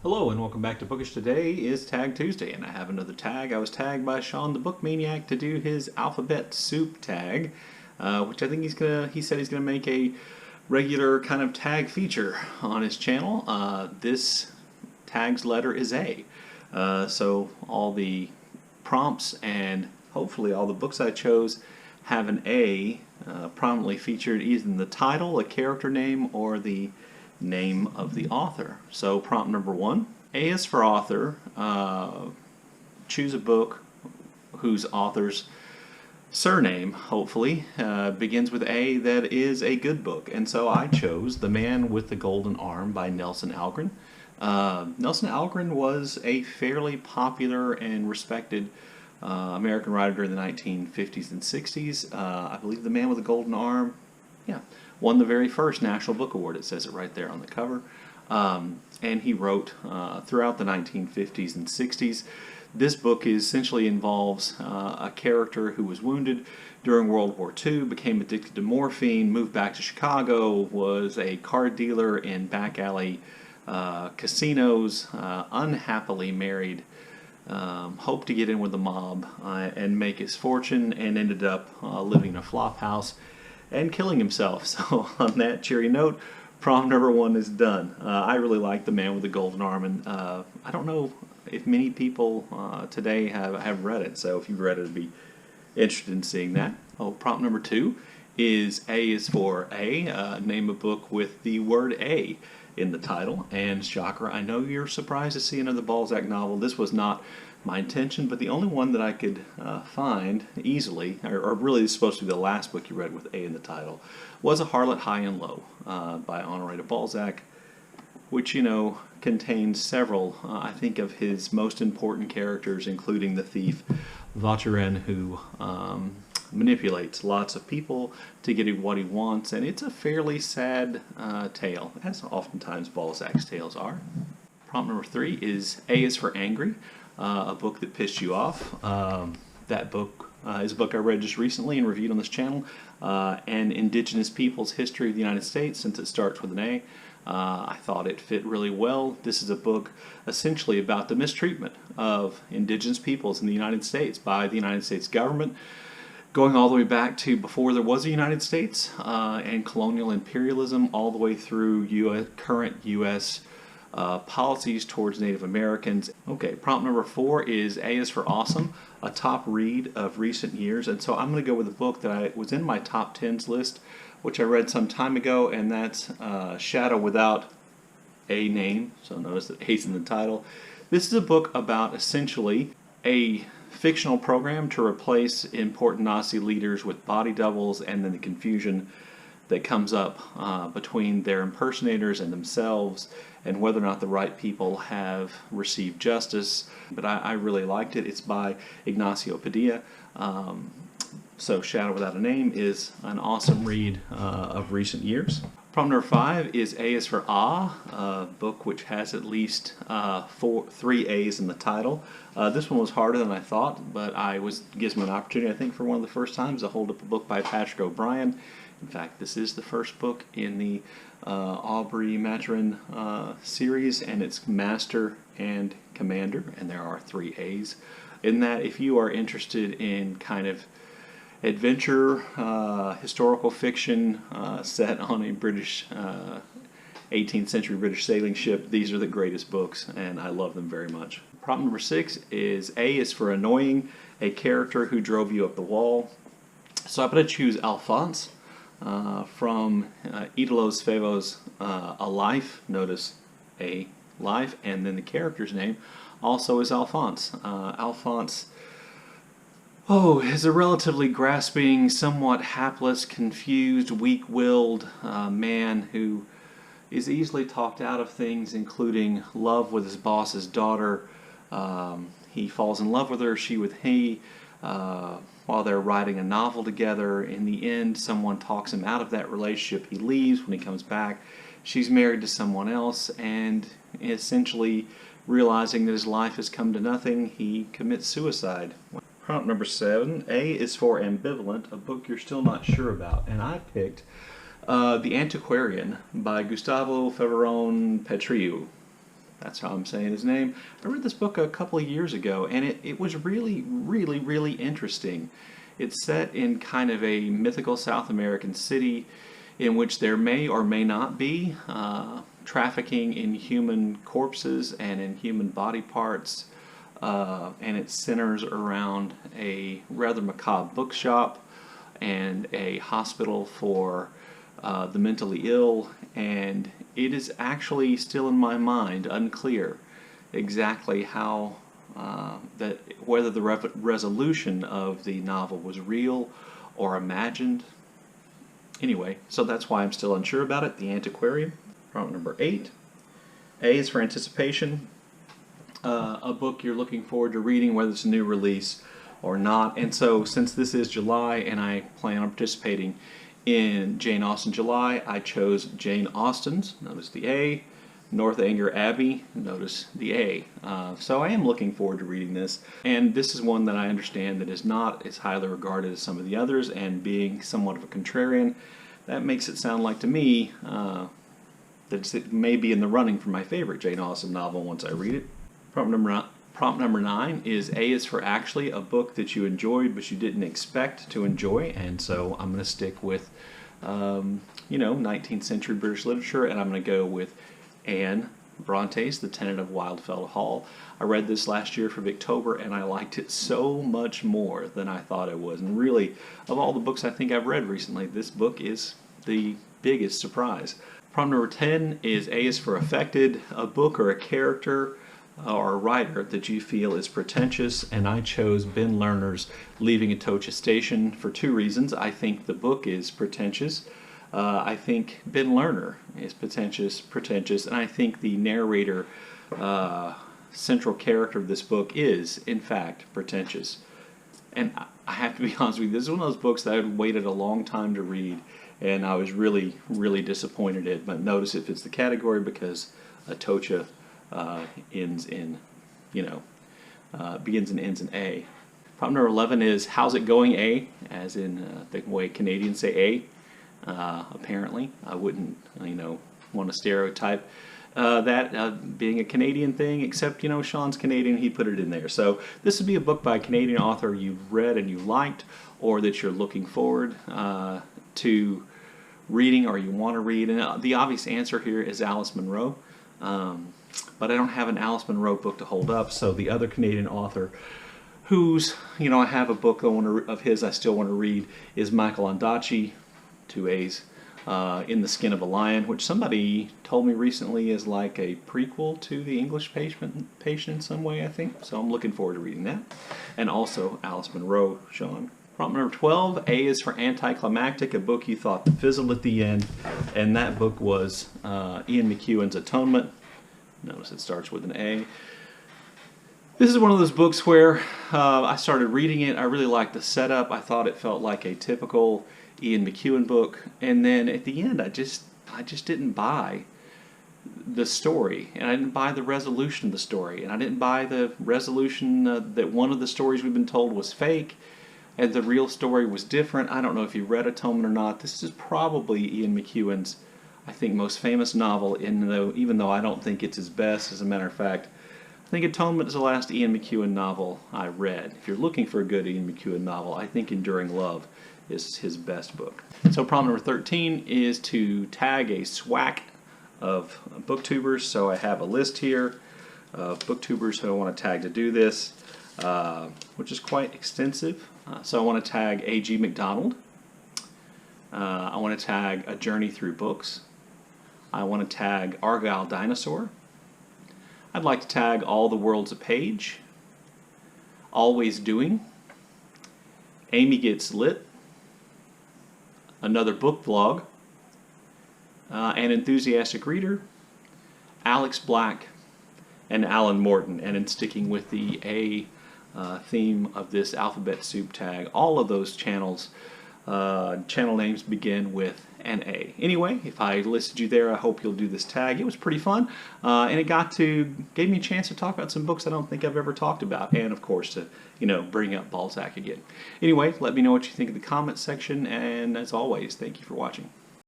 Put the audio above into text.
Hello and welcome back to Bookish. Today is Tag Tuesday and I have another tag. I was tagged by Shawn the Book Maniac to do his alphabet soup tag, which I think he said he's gonna make a regular kind of tag feature on his channel. This tag's letter is A. So all the prompts and hopefully all the books I chose have an A prominently featured either in the title, a character name, or the name of the author. So prompt number 1, A is for author. Choose a book whose author's surname, hopefully, begins with A that is a good book. And so I chose The Man with the Golden Arm by Nelson Algren. Nelson Algren was a fairly popular and respected American writer during the 1950s and 60s. I believe The Man with the Golden Arm, won the very first National Book Award. It says it right there on the cover. And he wrote throughout the 1950s and 60s. This book essentially involves a character who was wounded during World War II, became addicted to morphine, moved back to Chicago, was a card dealer in back alley casinos, unhappily married, hoped to get in with the mob and make his fortune, and ended up living in a flop house and killing himself. So on that cheery note, prompt number 1 is done. I really like The Man with the Golden Arm, and I don't know if many people today have read it, so if you've read it, I'd be interested in seeing that. Prompt number 2 is A is for A. Name a book with the word A in the title, and shocker, I know you're surprised to see another Balzac novel. This was not my intention, but the only one that I could find easily, or really is supposed to be the last book you read with A in the title, was A Harlot High and Low by Honoré de Balzac, which, you know, contains several, I think, of his most important characters, including the thief Vacherin, who manipulates lots of people to get what he wants, and it's a fairly sad tale, as oftentimes Balzac's tales are. Prompt number 3 is A is for Angry. A book that pissed you off. That book is a book I read just recently and reviewed on this channel, An Indigenous People's History of the United States, since it starts with an A. I thought it fit really well. This is a book essentially about the mistreatment of indigenous peoples in the United States by the United States government, going all the way back to before there was a United States and colonial imperialism, all the way through current U.S. Policies towards Native Americans. Okay, prompt number 4 is A is for Awesome, a top read of recent years, and so I'm going to go with a book that was in my top 10s list, which I read some time ago, and that's Shadow Without a Name, so notice that A's in the title. This is a book about essentially a fictional program to replace important Nazi leaders with body doubles, and then the confusion that comes up between their impersonators and themselves, and whether or not the right people have received justice. But I really liked it. It's by Ignacio Padilla. So Shadow Without a Name is an awesome read of recent years. Prompt number 5 is A is for Aaah, a book which has at least 3 A's in the title. This one was harder than I thought, but gives me an opportunity, I think, for one of the first times to hold up a book by Patrick O'Brien. In fact, this is the first book in the Aubrey Maturin series, and it's Master and Commander, and there are 3 A's in that. If you are interested in kind of adventure, historical fiction set on a British 18th century British sailing ship, these are the greatest books, and I love them very much. Prompt number 6 is A is for Annoying, a character who drove you up the wall. So I'm going to choose Alphonse from Idolos Favos' A Life. Notice A Life, and then the character's name also is Alphonse. Alphonse is a relatively grasping, somewhat hapless, confused, weak-willed man who is easily talked out of things, including love with his boss's daughter. He falls in love with her, she with he, while they're writing a novel together. In the end, someone talks him out of that relationship. He leaves. When he comes back, she's married to someone else, and essentially realizing that his life has come to nothing, he commits suicide. Prompt number 7, A is for Ambivalent, a book you're still not sure about, and I picked The Antiquarian by Gustavo Ferreron Petriu. That's how I'm saying his name. I read this book a couple of years ago, and it was really, really, really interesting. It's set in kind of a mythical South American city in which there may or may not be trafficking in human corpses and in human body parts, and it centers around a rather macabre bookshop and a hospital for the mentally ill, and it is actually still in my mind unclear exactly how whether the resolution of the novel was real or imagined. Anyway, so that's why I'm still unsure about it. The Antiquarian. Prompt number 8. A is for anticipation. A book you're looking forward to reading, whether it's a new release or not. And so since this is July and I plan on participating in Jane Austen July, I chose Jane Austen's, notice the A, Northanger Abbey, notice the A. So I am looking forward to reading this, and this is one that I understand that is not as highly regarded as some of the others, and being somewhat of a contrarian, that makes it sound like to me that it may be in the running for my favorite Jane Austen novel once I read it. Prompt number 9 is A is for actually a book that you enjoyed but you didn't expect to enjoy, and so I'm going to stick with 19th century British literature, and I'm going to go with Anne Bronte's The Tenant of Wildfell Hall. I read this last year for Booktuber, and I liked it so much more than I thought it was. And really, of all the books I think I've read recently, this book is the biggest surprise. Prompt number 10 is A is for affected, a book or a character or a writer that you feel is pretentious, and I chose Ben Lerner's Leaving Atocha Station for 2 reasons. I think the book is pretentious. I think Ben Lerner is pretentious, and I think the narrator, central character of this book is, in fact, pretentious. And I have to be honest with you, this is one of those books that I had waited a long time to read, and I was really, really disappointed in it. But notice it fits the category because Atocha ends in, begins and ends in A. Prompt number 11 is How's It Going, A? As in the way Canadians say A. Apparently, I wouldn't, want to stereotype that being a Canadian thing, except, Shawn's Canadian, he put it in there. So this would be a book by a Canadian author you've read and you liked, or that you're looking forward to reading, or you want to read. And the obvious answer here is Alice Munro, but I don't have an Alice Munro book to hold up, so the other Canadian author who's, I have a book of his I still want to read is Michael Ondaatje, 2 A's, In the Skin of a Lion, which somebody told me recently is like a prequel to The English Patient in some way, I think. So I'm looking forward to reading that. And also Alice Munro, Shawn. Prompt number 12, A is for AntiClimactic, a book you thought fizzled at the end, and that book was Ian McEwan's Atonement. Notice it starts with an A. This is one of those books where I started reading it. I really liked the setup. I thought it felt like a typical Ian McEwan book, and then at the end I just didn't buy the story, and I didn't buy the resolution of the story, and I didn't buy the resolution that one of the stories we've been told was fake and the real story was different. I don't know if you read Atonement or not. This is probably Ian McEwan's, I think, most famous novel, even though I don't think it's his best. As a matter of fact, I think Atonement is the last Ian McEwan novel I read. If you're looking for a good Ian McEwan novel, I think Enduring Love is his best book. So prompt number 13 is to tag a SWAC of booktubers. So I have a list here of booktubers who I want to tag to do this, which is quite extensive. So I want to tag A.G. MacDonald. I want to tag A Journey Through Books. I want to tag Argyle Dinosaur. I'd like to tag All the World's a Page, Always Doing, Amy Gets Lit, Another Book Vlog, An Enthusiastic Reader, Alex Black, and Alan Morton. And in sticking with the A theme of this alphabet soup tag, all of those channel names begin with an A. Anyway, if I listed you there, I hope you'll do this tag. It was pretty fun, and it gave me a chance to talk about some books I don't think I've ever talked about, and of course to bring up Balzac again. Anyway, let me know what you think in the comments section, and as always, thank you for watching.